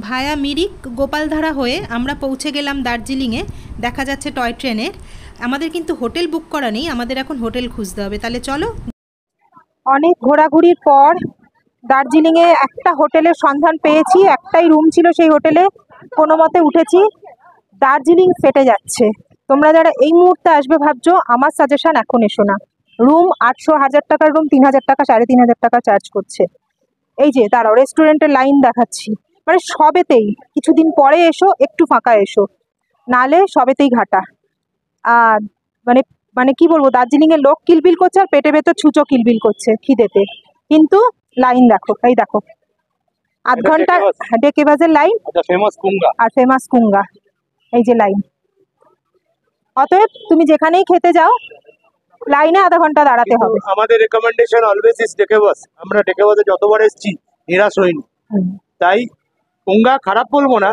ভায়া মিরিক গোপালধারা হয়ে আমরা পৌঁছে গেলাম দার্জিলিংয়ে। দেখা যাচ্ছে টয় ট্রেনের। আমাদের কিন্তু হোটেল বুক করা নেই, আমাদের এখন হোটেল খুঁজতে হবে। তাহলে চলো। অনেক ঘোরাঘুরির পর দার্জিলিংয়ে একটা হোটেলের সন্ধান পেয়েছি, একটাই রুম ছিল সেই হোটেলে, কোনো মতে উঠেছি। দার্জিলিং ফেটে যাচ্ছে। তোমরা যারা এই মুহূর্তে আসবে ভাবছো, আমার সাজেশন এখন এসো না। রুম 800, 1000 টাকার রুম 3000 টাকা, 3500 টাকা চার্জ করছে। এই যে দাঁড়াও, রেস্টুরেন্টের লাইন দেখাচ্ছি। মানে সবেতেই কিছুদিন পরে এসো, একটু ফাঁকা এসো, নালে সবেতেই ঘাটা। আর মানে মানে কি বলবো, দার্জিলিংয়ের লোক কিলবিল করছে আর পেটে ভেতর ছুঁচো কিলবিল করছে খিদেতে, কিন্তু লাইন দেখো, এই দেখো, আধ ঘন্টা ডেকেবাজের লাইন আর ফেমাস কুঙ্গা, এই যে লাইন। অতএব তুমি যেখানেই খেতে যাও লাইনে আধা ঘন্টা দাঁড়াতে হবে। আমাদের রেকমেন্ডেশন অলওয়েজ ইজ ডেকেবাস। আমরা ডেকেবাসে যতবার এসেছি নিরাশ হইনি, তাই কুঙ্গা খারাপ বলবো না,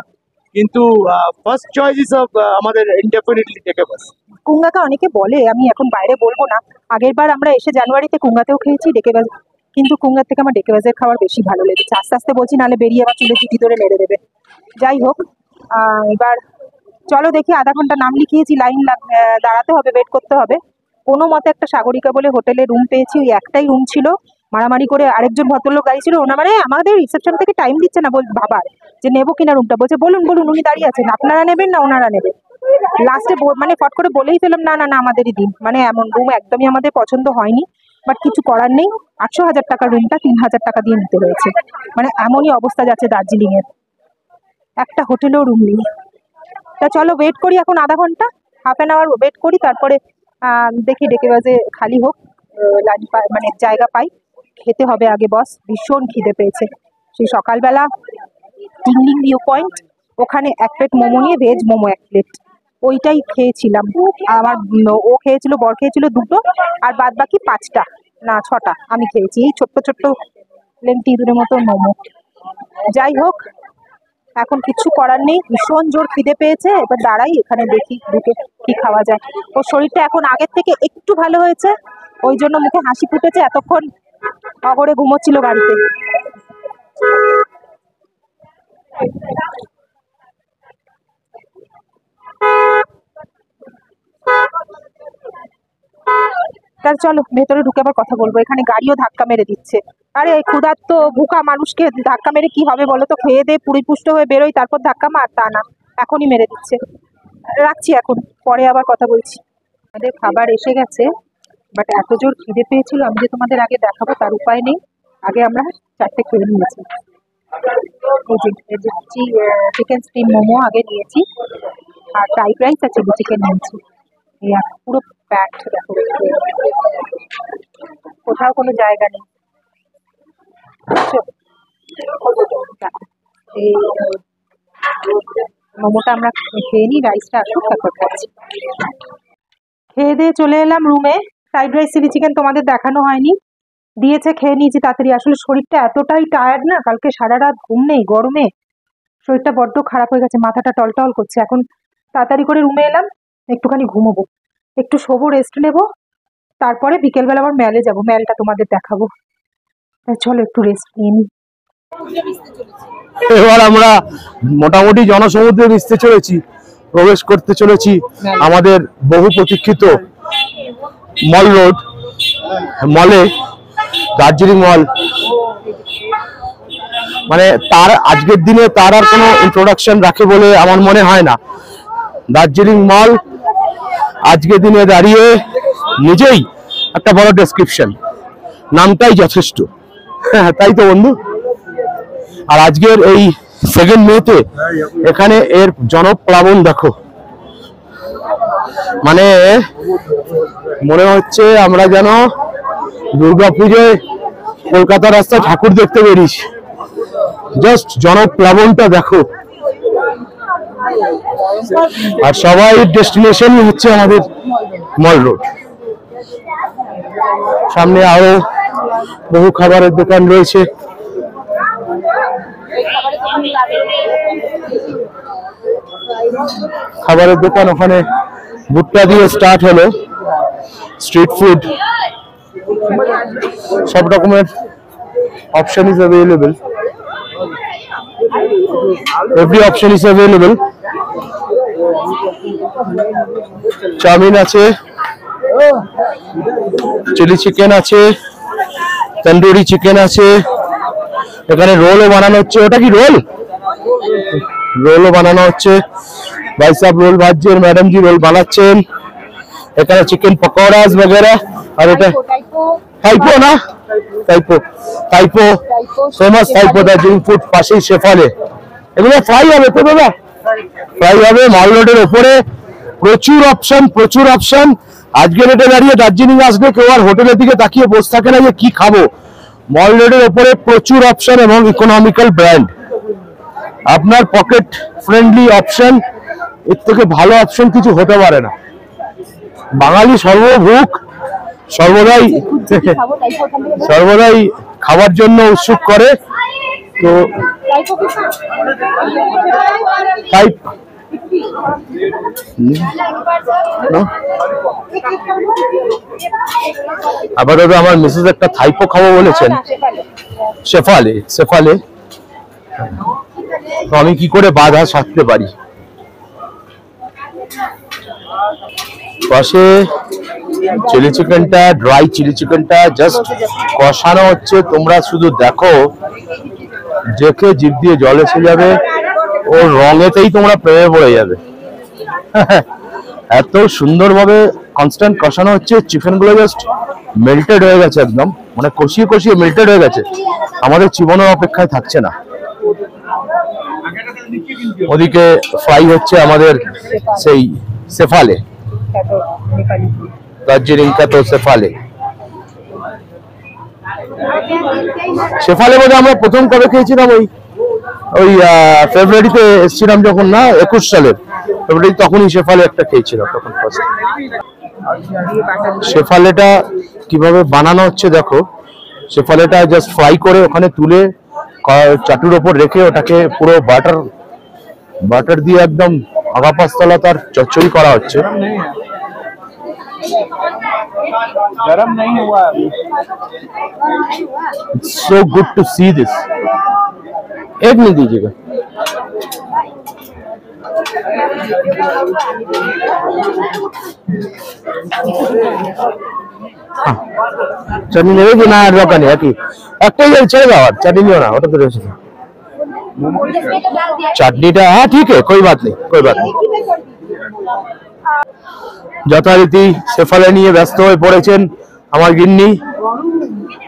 কিন্তু ফার্স্ট চয়েস ইজ আমাদের ইনডেফিনিটলি ডেকেবাস। কুঙ্গাকে অনেকে বলে, আমি এখন বাইরে বলবো না। আগের বার আমরা এসে জানুয়ারিতে কুঙ্গাতেও খেয়েছি, ডেকেবাজ, কিন্তু কুঙ্গার থেকে আমার ডেকেবাজের খাবার বেশি ভালো লেগেছে। আস্তে আস্তে বলছি, নাহলে বেরিয়ে আবার চুলে চিঠি ধরে মেরে দেবে। যাই হোক, এবার চলো দেখি। আধা ঘন্টা নাম লিখিয়েছি, লাইন দাঁড়াতে হবে, ওয়েট করতে হবে। কোনো মতে একটা সাগরিকা বলে হোটেলে রুম পেয়েছি, ওই একটাই রুম ছিল। মারামারি করে আরেকজন ভদ্রলোক গাড়ি ছিল, ওনা মানে আমাদের রিসেপশন থেকে টাইম দিচ্ছে না, ভাবার যে নেবো কিনা রুমটা। বলছে বলুন বলুন, উনি দাঁড়িয়ে আছেন, আপনারা নেবেন না ওনারা নেবেন। লাস্টে মানে ফট করে বলেই ফেলাম, না না না আমাদেরই দিন। মানে এমন রুম একদমই আমাদের পছন্দ হয়নি, বাট কিছু করার নেই। 800, 1000 টাকার রুমটা 3000 টাকা দিয়ে নিতে হয়েছে। মানে এমনই অবস্থা যাচ্ছে দার্জিলিংয়ের, একটা হোটেলেও রুম নেই। তা চলো ওয়েট করি এখন আধা ঘন্টা, হাফ অ্যান আওয়ার ওয়েট করি, তারপরে দেখি ডেকেবাজে খালি হোক, মানে জায়গা পাই। খেতে হবে আগে বস, ভীষণ খিদে পেয়েছে। সেই সকালবেলা টিংলিং ভিউ পয়েন্ট, ওখানে এক প্লেট মোমো নিয়ে, ভেজ মোমো 1 প্লেট, ওইটাই খেয়েছিলাম। আমার ও খেয়েছিল, বর খেয়েছিল 2টো, আর বাদ বাকি 5টা না 6টা আমি খেয়েছি। এই ছোট্ট ছোট্ট লেংটি ইঁদুরের মতো মোমো। যাই হোক, এখন কিছু করার নেই, ভীষণ জোর খিদে পেয়েছে। এবার দাঁড়াই এখানে, দেখি ঢুকে কি খাওয়া যায়। ওর শরীরটা এখন আগের থেকে একটু ভালো হয়েছে, ওই জন্য মুখে হাসি ফুটেছে। এতক্ষণ অগরে ঘুমোচ্ছিল বাড়িতে। তাহলে চলো ভেতরে ঢুকে আবার কথা বলবো। এখানে গাড়িও ধাক্কা মেরে দিচ্ছে। আরে ক্ষুধার্ত ভুকা মানুষকে ধাক্কা মেরে কি হবে বলো তো? খেয়ে দিয়ে পুষ্ট হয়ে বেরোই, তারপর ধাক্কা মার, তা না, এখনই মেরে দিচ্ছে। রাখছি এখন, পরে আবার কথা বলছি। আমাদের খাবার এসে গেছে, বাট এত জোর খিদে পেয়েছিল, আমি যে তোমাদের আগে দেখাবো তার উপায় নেই। আগে আমরা 4টে খেয়ে নিয়েছি। এই যে চিকেন স্টিম মোমো আগে নিয়েছি, আর ফ্রাইড রাইস আর চিলি চিকেন নিয়েছি। এই পুরো প্যাকড, দেখো কোথাও কোনো জায়গা নেই। এই মোমোটা আমরা খেয়ে নিই, রাইসটা আসুক তারপর খাচ্ছি। খেয়ে দিয়ে চলে এলাম রুমে। ফ্রাইড রাইস চিলি চিকেন তোমাদের দেখানো হয়নি, দিয়েছে, খেয়ে নিয়েছি তাড়াতাড়ি। আসলে শরীরটা এতটাই টায়ার্ড না, কালকে সারা রাত ঘুম নেই, গরমে শরীরটা বড্ড খারাপ হয়ে গেছে, মাথাটা টলটল করছে। এখন তাড়াতাড়ি করে রুমে এলাম, একটুখানি ঘুমোবো, একটু শোবো, রেস্ট নেবো, তারপরে বিকেলবেলা আবার মেলে যাবো, মেলটা তোমাদের দেখাবো। চলো একটু রেস্ট নিয়ে নিই। এবার আমরা মোটামুটি জনসমুদ্রে মিশতে চলেছি, প্রবেশ করতে চলেছি আমাদের বহু প্রতীক্ষিত মল রোড মলে, দার্জিলিং মল। মানে তার আজকের দিনে তার আর কোনো ইন্ট্রোডাকশন রাখে বলে আমার মনে হয় না। দার্জিলিং মল আজকের দিনে দাঁড়িয়ে নিজেই একটা বড় ডেসক্রিপশন, নামটাই যথেষ্ট। হ্যাঁ তাই তো বন্ধু। আর আজকের এই 2nd মেতে এখানে এর জনপ্লাবন দেখো, মানে মনে হচ্ছে আমরা যেন দুর্গাপুজোয় কলকাতা রাস্তায় ঠাকুর দেখতে বেরিয়েছি। জাস্ট জনপ্লাবনটা দেখো। আর সবাই ডেস্টিনেশন হচ্ছে আমাদের মল রোড। সামনে আরো বহু খাবারের দোকান রয়েছে। খাবারের দোকান ওখানে ভুট্টা দিয়ে স্টার্ট হলো, স্ট্রিট ফুড, সব রকমের option is available. every option is available. Chowmein আছে, চিলি চিকেন আছে, তন্দুরি চিকেন আছে, এখানে রোলও বানানো হচ্ছে। ওটা কি রোল? রোলও বানানো হচ্ছে। ভাই সাহেব রোল ভাজছেন, ম্যাডাম জি রোল বানাচ্ছেন। এখানে চিকেন পকোড়াস বগেরা। আর এটা টাইপো না? Typo typo famous typo Darjeeling food, পাশেই শেফালে। এগুলো ফ্রাই হবে তো দাদা? ফ্রাই হবে মাল রোডের ওপরে। প্রচুর অপশন, প্রচুর অপশন। আজকে রেটে দাঁড়িয়ে দার্জিলিং আসলে কেউ আর হোটেলের দিকে তাকিয়ে বসে থাকে না যে কি খাবো। মল রোডের ওপরে প্রচুর অপশন এবং ইকোনমিক্যাল ব্র্যান্ড, আপনার পকেট ফ্রেন্ডলি অপশন। এর থেকে ভালো অপশন কিছু হতে পারে না। বাঙালি সর্বভুক, সর্বদাই সর্বদাই খাবার জন্য উৎসুক করে। তো আপাতত আমার মিসেস একটা থাইপো খাবো বলেছেন, শেফালে। শেফালে তো আমি কি করে বাধা সাধতে পারি। পাশে চিলি চিকেনটা, ড্রাই চিলি চিকেনটা জাস্ট কষানো হচ্ছে। তোমরা শুধু দেখো, দেখে জিভ দিয়ে জল এসে যাবে। ও রঙেতেই তোমরা প্রেমে পড়ে যাবে। এত সুন্দরভাবে কনস্ট্যান্ট কষানো হচ্ছে। চিকেন গুলো জাস্ট মেল্টেড হয়ে গেছে, একদম মানে কষিয়ে কষিয়ে মেল্টেড হয়ে গেছে। আমাদের চিবনের অপেক্ষায় থাকছে না। ওদিকে ফ্রাই হচ্ছে আমাদের সেই শেফালে, দার্জিলিং কা তো শেফালে। শেফালে বোধ আমরা প্রথম কবে খেয়েছিলাম? ওই ফেব্রুয়ারিতে এসেছিলাম যখন, না 21 সালের ফেব্রুয়ারি, তখনই শেফালে একটা খেয়েছিলাম তখন ফার্স্ট। শেফালেটা কিভাবে বানানো হচ্ছে দেখো। শেফালেটা জাস্ট ফ্রাই করে ওখানে তুলে চাটুর ওপর রেখে ওটাকে পুরো বাটার দিয়ে একদম আগা পাঁচতলা তার চচ্চড়ি করা হচ্ছে। गरम नहीं हुआ। It's so good to see this. एक मिनट दीजिएगा। চাটনি নেবে কি না? দোকানে একই একটাই ছেড়ে দাও, আর চাটনি নিও না, ওটা তো রয়েছে। চাটনিটা হ্যাঁ ঠিক আছে, कोई बात नहीं, कोई बात नहीं। যথারীতি শেফালে নিয়ে ব্যস্ত হয়ে পড়েছেন আমার গিন্নি।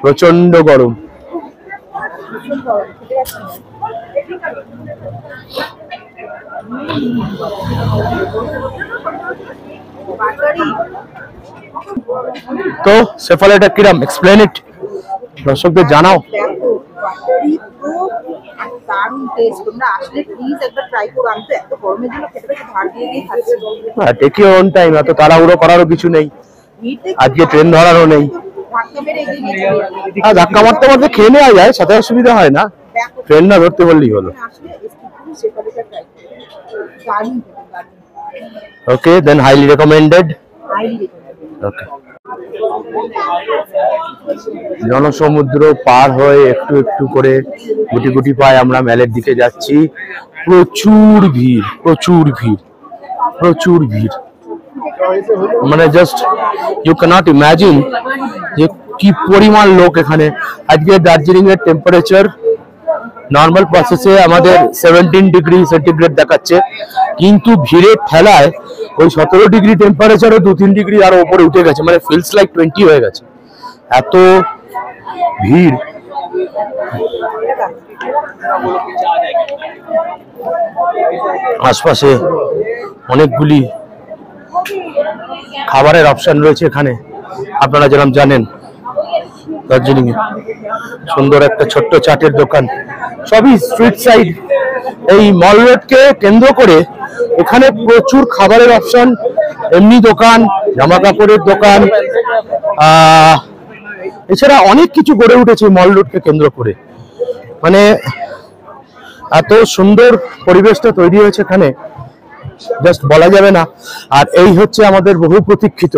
প্রচন্ড গরম। তো শেফালেটা কিরম, এক্সপ্লেন ইট, দর্শকদের জানাও। দারুণ টেস্ট। তোমরা আসলে প্লিজ একবার ট্রাই করো। আমি তো এত গরমের জন্য খেতে বেশি ভার দিয়ে দিয়ে খাচ্ছি। টেক ইউর ওন টাইম, এত তাড়াহুড়ো করারও কিছু নেই। আজকে ট্রেন ধরারও নেই। ধাক্কা মেরে এগিয়ে নিয়ে যাবে। হ্যাঁ, ধাক্কা মারতে মারতে খেয়ে নেওয়া যায়, সাথে অসুবিধা হয় না। ট্রেন না ধরতে বললেই হলো। আসলে স্টিকুরি শেফালেটা ট্রাই করো। দারুণ খেতে, দারুণ। Okay, then highly recommended. Highly recommended. Okay, জনসমুদ্র পার হয়ে একটু একটু করে গুটি গুটি পায়ে আমরা মেলের দিকে যাচ্ছি। প্রচুর ভিড়, প্রচুর ভিড়, প্রচুর ভিড়। মানে জাস্ট ইউ ক্যানট ইমাজিন যে কি পরিমাণ লোক এখানে। আজকে দার্জিলিং এর টেম্পারেচার নর্মাল প্রসেসে আমাদের 17 ডিগ্রি সেন্টিগ্রেড দেখাচ্ছে, কিন্তু ভিড়ের ঠেলায় ওই 17 ডিগ্রি টেম্পারেচারও 2-3 ডিগ্রি আরো উপরে উঠে গেছে। মানে ফিলস লাইক 20 হয়ে গেছে, এত ভিড়। আশপাশে অনেকগুলি খাবারের অপশন রয়েছে এখানে। আপনারা যেরকম জানেন দার্জিলিং এ সুন্দর একটা ছোট্ট চাটের দোকান, সবই স্ট্রিট সাইড। এই মল রোডকে কেন্দ্র করে এখানে প্রচুর খাবারের অপশন, এমনি দোকান, জামা কাপড়ের দোকান, এছাড়া অনেক কিছু গড়ে উঠেছে মল রোডকে কেন্দ্র করে। মানে এত সুন্দর পরিবেশটা তৈরি হয়েছে এখানে, জাস্ট বলা যাবে না। আর এই হচ্ছে আমাদের বহু প্রতীক্ষিত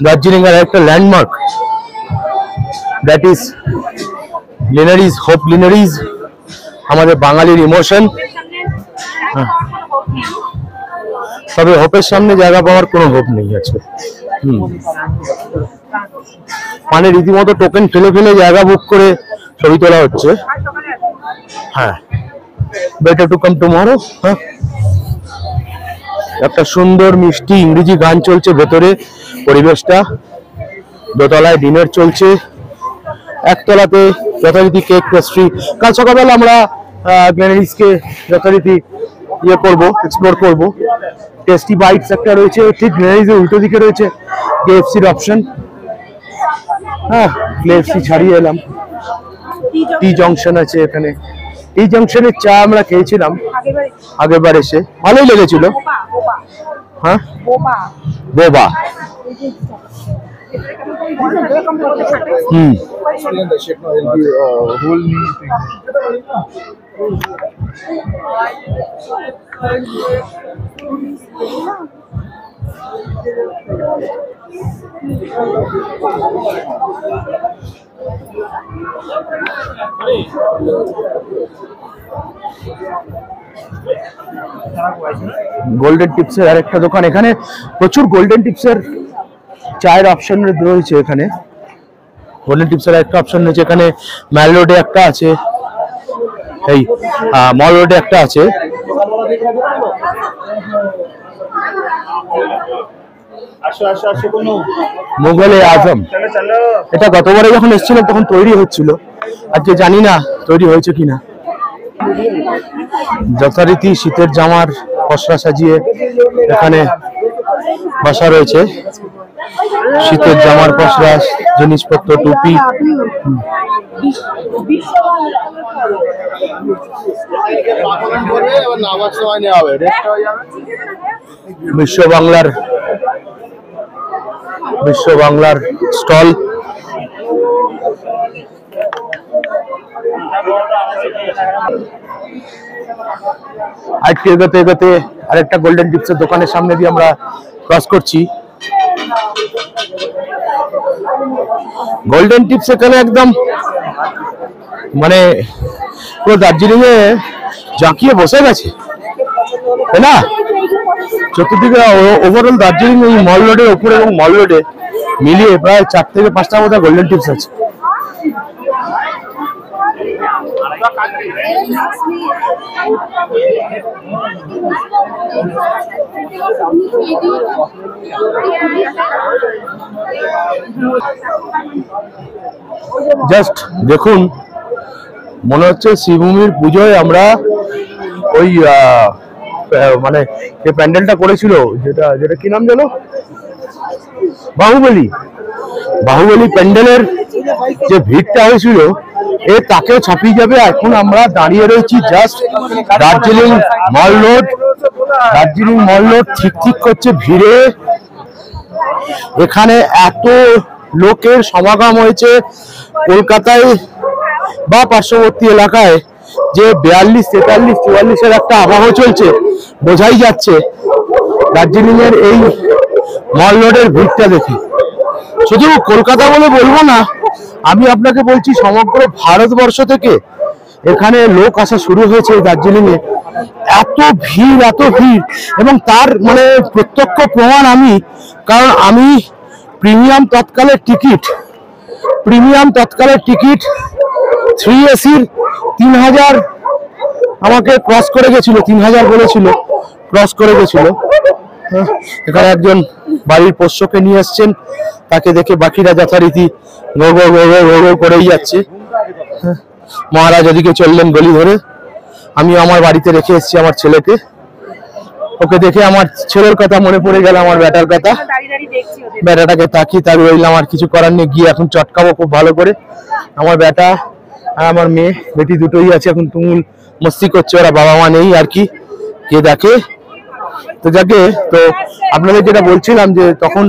দার্জিলিং এর একটা ল্যান্ডমার্ক, দ্যাট ইজ লিনারিজ, হোপ লিনারিজ। আমাদের বাঙালির ইমোশন। তবে হোপের সামনে জায়গা পাওয়ার কোনো হোপ নেই আছে। মানে রীতিমতো টোকেন ফেলে ফেলে জায়গা বুক করে ছবি তোলা হচ্ছে। হ্যাঁ, বেটার টু কাম টুমরো। হ্যাঁ, একটা সুন্দর মিষ্টি ইংরেজি গান চলছে ভেতরে, পরিবেশটা। দোতলায় ডিনার চলছে, একতলাতে যথারীতি কেক পেস্ট্রি। কাল সকালবেলা আমরা গ্ল্যানারিসকে যথারীতি ইয়ে করবো, এক্সপ্লোর করবো। টেস্টি বাইটস একটা রয়েছে, ঠিক গ্ল্যানারিসের উল্টো দিকে রয়েছে কেএফসির অপশন। হ্যাঁ, কেএফসি ছাড়িয়ে এলাম। টি জংশন আছে এখানে। টি জংশনের চা আমরা খেয়েছিলাম আগেরবার এসে, ভালোই লেগেছিল। হ্যাঁ, বোবা। গোল্ডেন টিপসের আরেকটা দোকান, এখানে প্রচুর গোল্ডেন টিপসের চায়ের অপশন রয়েছে। এখানে গোল্ডেন টিপসের একটা অপশন রয়েছে, এখানে ম্যাল রোডে একটা আছে, এই মল রোডে একটা আছে। মুঘলে আজম, এটা গতবারে যখন এসেছিল তখন তৈরি হচ্ছিল, আজকে জানি না তৈরি হয়েছে কিনা। যথারীতি শীতের জামার পসরা সাজিয়ে এখানে বসা রয়েছে। শীতের জামার পসরা, জিনিসপত্র, টুপি। বিশ্ব বাংলার স্টল। আজকে এগোতে এগোতে আরেকটা গোল্ডেন টিপসের দোকানের সামনে দিয়ে আমরা ক্রস করছি। গোল্ডেন টিপস এখানে একদম মানে পুরো দার্জিলিং এ জাঁকিয়ে বসে গেছে, তাই না? চতুর্দিকে ওভারঅল দার্জিলিং এই মল রোডের উপরে এবং মল রোডে মিলিয়ে প্রায় 4 থেকে 5টা মতো গোল্ডেন টিপস আছে। জাস্ট দেখুন, মনে হচ্ছে শ্রীভূমির পুজোয় আমরা ওই মানে যে প্যান্ডেলটা করেছিল, যেটা কি নাম জানো, বাহুবলী প্যান্ডেলের যে ভিড়টা হয়েছিল তাকেও ছাপিয়ে যাবে। এখন আমরা দাঁড়িয়ে রয়েছি জাস্ট দার্জিলিং মল রোড ঠিক করছে ভিড়ে। এখানে এত লোকের সমাগম হয়েছে কলকাতায় বা পার্শ্ববর্তী এলাকায় যে 42, 43, 44-এর একটা আবহ চলছে, বোঝাই যাচ্ছে দার্জিলিং এর এই মল রোডের ভিড়টা দেখে। শুধু কলকাতা বলে বলবো না, আমি আপনাকে বলছি সমগ্র ভারতবর্ষ থেকে এখানে লোক আসা শুরু হয়েছে দার্জিলিং এ। এত ভিড় এবং তার মানে প্রত্যক্ষ প্রমাণ আমি, কারণ আমি প্রিমিয়াম তৎকালের টিকিট 3 AC-র 3000 আমাকে ক্রস করে গেছিল, 3000 বলেছিল, ক্রস করে গেছিল। এখানে একজন বাড়ির পোষ্যকে নিয়ে এসছেন, তাকে দেখে বাকিরা যথারীতি গো করেই যাচ্ছে। মহারাজ ওদিকে চললেন গলি ধরে। আমি আমার বাড়িতে রেখে এসেছি আমার ছেলেকে, ওকে দেখে আমার ছেলের কথা মনে পড়ে গেল, আমার বেটার কথা। বেটাটাকে তাকিয়ে তার রইলাম, আর কিছু করার নেই, গিয়ে এখন চটকাবো খুব ভালো করে। আমার বেটা আর আমার মেয়ে, বেটি দুটোই আছে, এখন তুমুল মস্তি করছে, ওরা বাবা মা নেই আর কি, কে দেখে। তো যাকে, তো আপনাদের যেটা বলছিলাম যে তখন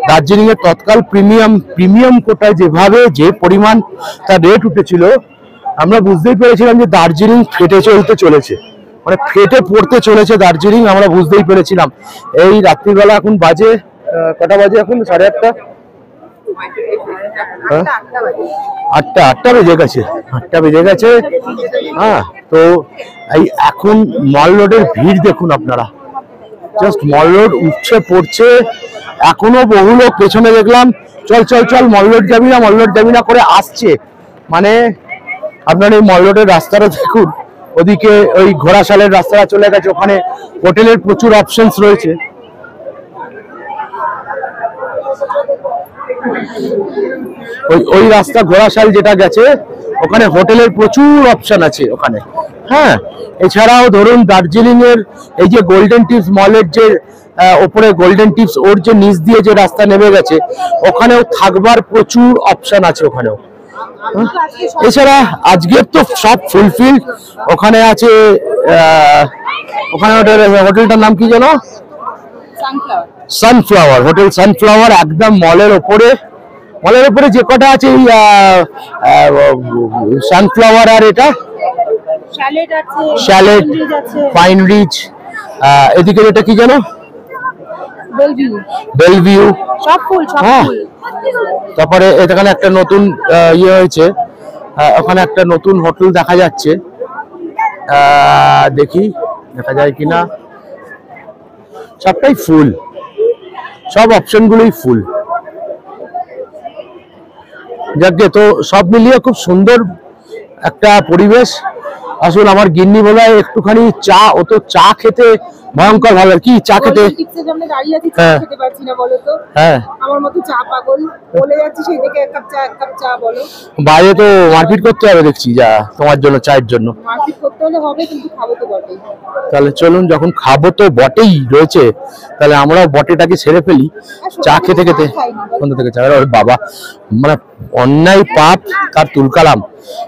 দার্জিলিং এর তৎকাল প্রিমিয়াম কোটায় যেভাবে যে পরিমাণ তার রেট উঠেছিল, আমরা বুঝতেই পেরেছিলাম যে দার্জিলিং ফেটে চলেছে, মানে ফেটে পড়তে চলেছে দার্জিলিং, আমরা বুঝতেই পেরেছিলাম। এই রাত্রিবেলা এখন বাজে কটা বাজে, এখন 8:30, হ্যাঁ? আটটা বাজে। আটটা বেজে গেছে, হ্যাঁ। তো এই এখন মল রোডের ভিড় দেখুন আপনারা, জাস্ট মল রোড উঠছে পড়ছে, এখনো বহু লোক পেছনে দেখলাম চল চল চল মল রোড যাবি না করে আসছে। মানে আপনার এই মল রোডের রাস্তাটা দেখুন, ওদিকে ওই ঘোড়াশালের রাস্তাটা চলে গেছে, ওখানে হোটেলের প্রচুর অপশনস রয়েছে। ওই রাস্তা ঘোড়াশাল যেটা গেছে, ওখানে হোটেলের প্রচুর অপশন আছে ওখানে, হ্যাঁ। এছাড়াও ধরুন দার্জিলিং এর এই যে গোল্ডেন টিপস মলের যে ওপরে গোল্ডেন টিপস, ওর যে নিচ দিয়ে যে রাস্তা নেমে গেছে, ওখানেও থাকবার প্রচুর অপশন আছে ওখানেও। এছাড়া আজকের তো সব ফুলফিল। ওখানে আছে ওখানে হোটেলটার নাম কি জানো? সানফ্লাওয়ার হোটেল, সানফ্লাওয়ার একদম মলের ওপরে যে কটা আছে এই সানফ্লাওয়ার আর এটা শ্যালেট, পাইন রিচ, এদিকে এটা কি জানো? বেলভিউ, সব ফুল হ্যাঁ। তারপরে এখানে একটা নতুন ইয়ে হয়েছে, ওখানে একটা নতুন হোটেল দেখা যাচ্ছে, দেখি দেখা যায় কিনা। সবটাই ফুল, সব অপশন গুলোই ফুল। যাকে তো সব মিলিয়ে খুব সুন্দর একটা পরিবেশ। আসলে আমার গিন্নি বলে একটুখানি চা, ও তো চা খেতে ভয়ঙ্কর ভালো। কি চা খেতে? হ্যাঁ হ্যাঁ, আমার মতো চা পাগল বলে যাচ্ছি, সেই দিকে এক কাপ চা বলো। বাইরে তো মারপিট করতে হবে দেখছি, যা তোমার জন্য, চায়ের জন্য মারপিট করতে হলে হবে, কিন্তু খাবো তো বটেই। তাহলে চলুন, যখন খাবো তো বটেই রয়েছে, তাহলে আমরাও বটেটাকে ছেড়ে ফেলি। চা খেতে খেতে কোথা থেকে চা? আরে বাবা, মানে অন্যায় পাপ তার তুলকালাম।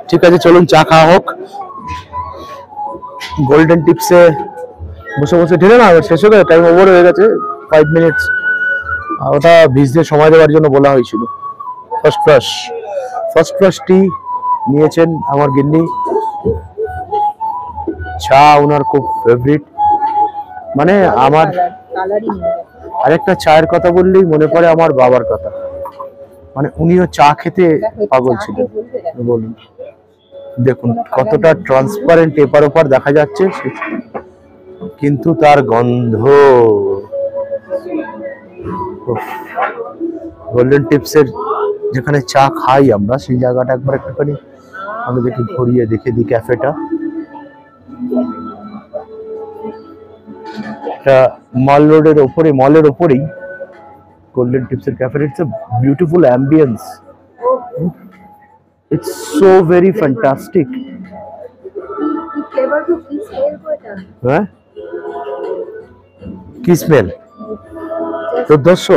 ঠিক আছে, চলুন চা খাওয়া হোক। গোল্ডেন টিপসে বসে বসে ঢেলে না, শেষ হয়ে গেছে, টাইম ওভার হয়ে গেছে 5 মিনিটস। ওটা ভিজতে সময় দেওয়ার জন্য বলা হয়েছিল। ফার্স্ট ফ্লাশটি নিয়েছেন আমার গিন্নি। চা ওনার খুব ফেভারিট। মানে আমার আরেকটা চায়ের কথা বললেই মনে পড়ে আমার বাবার কথা। মানে উনিও চা খেতে পাগল ছিলেন। বলুন, দেখুন কতটা ট্রান্সপারেন্ট, এপার ওপার দেখা যাচ্ছে, কিন্তু তার গন্ধ। গোল্ডেন টিপসের যেখানে চা খাই আমরা, সেই জায়গাটা একবার একটুখানি আমি দেখি ঘুরিয়ে দেখে দিই। ক্যাফেটা মল রোডের ওপরে, মলের ওপরেই গোল্ডেন টিপসের cafe. It's a beautiful ambience, it's so very fantastic. হ্যাঁ, কি স্মেল? দুর্ধর্ষ।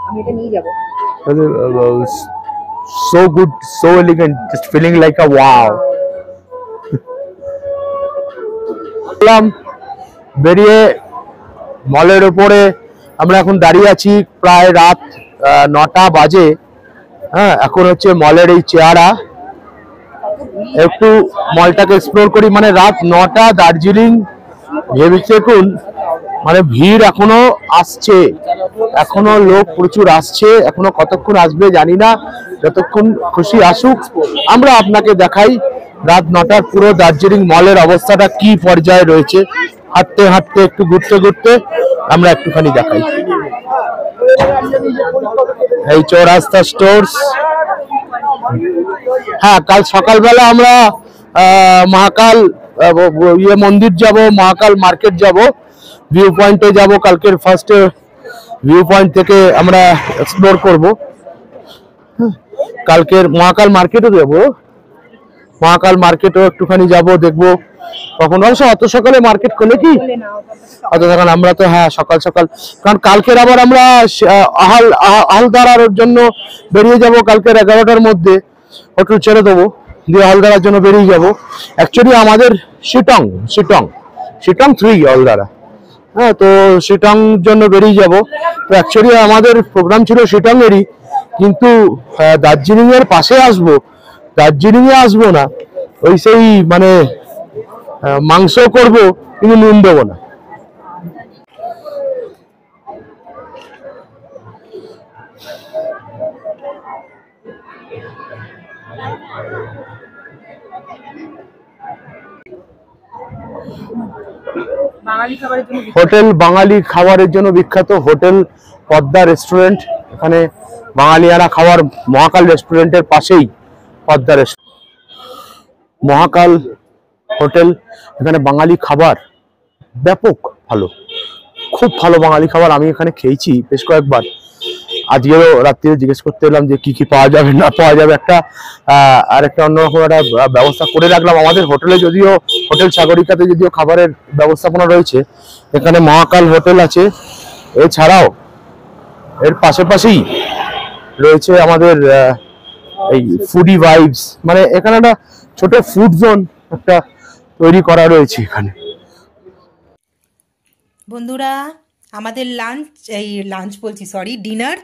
আমি এটা নিয়ে যাবো। So good, so elegant, just feeling like a wow. বেরিয়ে মলের উপরে আমরা এখন দাঁড়িয়ে আছি, প্রায় রাত 9টা বাজে। হ্যাঁ, এখন হচ্ছে মলের এই চেহারা। একটু মলটাকে এক্সপ্লোর করি। মানে রাত 9টা, দার্জিলিং, ভেবে দেখুন, মানে ভিড় এখনো আসছে, এখনো লোক প্রচুর আসছে। এখনো কতক্ষণ আসবে জানি না, যতক্ষণ খুশি আসুক। আমরা আপনাকে দেখাই রাত 9টার পুরো দার্জিলিং মলের অবস্থাটা কি পর্যায়ে রয়েছে। হাঁটতে হাঁটতে, একটু ঘুরতে ঘুরতে আমরা একটুখানি দেখাই। এই চৌরাস্তা স্টোর্স। হ্যাঁ, কাল সকালবেলা আমরা মহাকাল মন্দির যাব, মহাকাল মার্কেট যাব, ভিউ পয়েন্টে যাব। কালকের ফার্স্ট ভিউ পয়েন্ট থেকে আমরা এক্সপ্লোর করব। কালকের মহাকাল মার্কেটও যাব, মহাকাল মার্কেটও একটুখানি যাব, দেখবো কখন। অত সকালে মার্কেট খোলে কি? অত সকাল আমরা তো, হ্যাঁ সকাল সকাল, কারণ কালকের আবার আমরা হালদারার জন্য বেরিয়ে যাব। কালকের 11টার মধ্যে হোটেল ছেড়ে দেবো, দিয়ে হালদারার জন্য বেরিয়ে যাব। অ্যাকচুয়ালি আমাদের শিটং 3 হালদারা। হ্যাঁ, তো শিটং জন্য বেরিয়ে যাব। তো অ্যাকচুয়ালি আমাদের প্রোগ্রাম ছিল শিটং এরই, কিন্তু দার্জিলিং এর পাশে আসবো, দার্জিলিং এ আসবো না। ওই সেই মানে মাংস করব কিন্তু নুন দেবো না। বাঙালি খাবারের জন্য হোটেল বাঙালি খাবারের জন্য বিখ্যাত হোটেল পদ্মা রেস্টুরেন্ট। এখানে বাঙালিয়ারা খাবার, মহাকাল রেস্টুরেন্টের পাশেই পদ্মা রেস্টুরেন্ট, মহাকাল হোটেল। এখানে বাঙালি খাবার ব্যাপক ভালো, খুব ভালো বাঙালি খাবার। আমি এখানে খেয়েছি বেশ কয়েকবার। আজকেও রাত্রিরে জিজ্ঞেস করতে এলাম যে কি কি পাওয়া যাবে না পাওয়া যাবে। আর একটা অন্যরকম একটা ব্যবস্থা করে রাখলাম। আমাদের হোটেলে যদিও, হোটেল সাগরিকাতে যদিও খাবারের ব্যবস্থাপনা রয়েছে, এখানে মহাকাল হোটেল আছে। এছাড়াও এর পাশেই রয়েছে আমাদের এই ফুডি ভাইবস, মানে এখানে একটা ছোট ফুড জোন একটা তৈরি করা রয়েছে এখানে। বন্ধুরা, আমাদের লাঞ্চ বলছি, সরি, ডিনার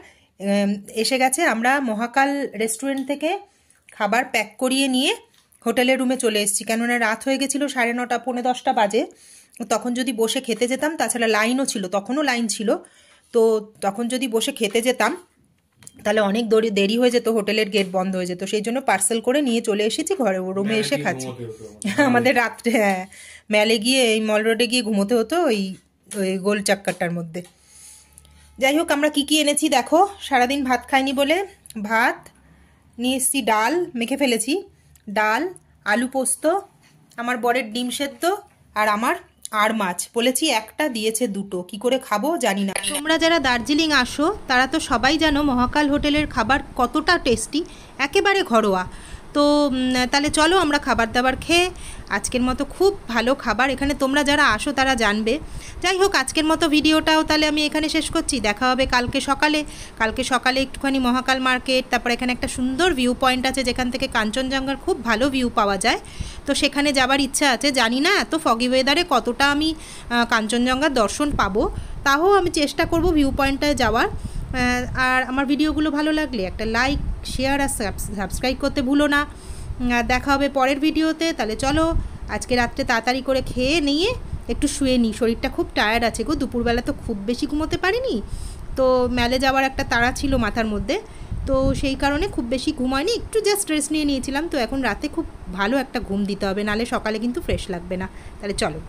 এসে গেছে। আমরা মহাকাল রেস্টুরেন্ট থেকে খাবার প্যাক করিয়ে নিয়ে হোটেলের রুমে চলে এসেছি, কেননা রাত হয়ে গেছিলো, 9:30 পৌনে 10টা বাজে। তখন যদি বসে খেতে যেতাম, তাছাড়া লাইনও ছিল, তখনও লাইন ছিল, তো তখন যদি বসে খেতে যেতাম তাহলে অনেক দেরি হয়ে যেত, হোটেলের গেট বন্ধ হয়ে যেত। সেই জন্য পার্সেল করে নিয়ে চলে এসেছি ঘরে, রুমে এসে খাচ্ছি। আমাদের রাত্রে ম্যালে গিয়ে, এই মল রোডে গিয়ে ঘুমোতে হতো, ওই গোল চাক্কারটার মধ্যে। যাই হোক, আমরা কি এনেছি দেখো। সারাদিন ভাত খাইনি বলে ভাত নিয়ে এসেছি, ডাল মেখে ফেলেছি, ডাল, আলু পোস্ত, আমার বরের ডিম সেদ্ধ, আর আমার আর মাছ বলেছি একটা, দিয়েছে দুটো। কি করে খাবো জানি না। তোমরা যারা দার্জিলিং আসো তারা তো সবাই জানো মহাকাল হোটেলের খাবার কতটা টেস্টি, একেবারে ঘরোয়া। তো তাহলে চলো আমরা খাবার দাবার খেয়ে, আজকের মতো খুব ভালো খাবার এখানে, তোমরা যারা আসো তারা জানবে। যাই হোক, আজকের মতো ভিডিওটাও তাহলে আমি এখানে শেষ করছি। দেখা হবে কালকে সকালে একটুখানি মহাকাল মার্কেট, তারপর এখানে একটা সুন্দর ভিউ পয়েন্ট আছে যেখান থেকে কাঞ্চনজঙ্ঘার খুব ভালো ভিউ পাওয়া যায়, তো সেখানে যাবার ইচ্ছা আছে। জানি না এত ফগি ওয়েদারে কতটা আমি কাঞ্চনজঙ্ঘার দর্শন পাবো, তাও আমি চেষ্টা করব ভিউ পয়েন্টটায় যাওয়ার। আর আমার ভিডিওগুলো ভালো লাগলে একটা লাইক, শেয়ার আর সাবস্ক্রাইব করতে ভুলো না। দেখা হবে পরের ভিডিওতে। তাহলে চলো, আজকে রাত্রে তাড়াতাড়ি করে খেয়ে নিয়ে একটু শুয়ে নিই, শরীরটা খুব টায়ার্ড আছে গো। দুপুরবেলা তো খুব বেশি ঘুমোতে পারিনি, তো মেলে যাওয়ার একটা তাড়া ছিল মাথার মধ্যে, তো সেই কারণে খুব বেশি ঘুমায়নি, একটু জাস্ট রেস্ট নিয়ে নিয়েছিলাম। তো এখন রাতে খুব ভালো একটা ঘুম দিতে হবে, নাহলে সকালে কিন্তু ফ্রেশ লাগবে না। তাহলে চলো।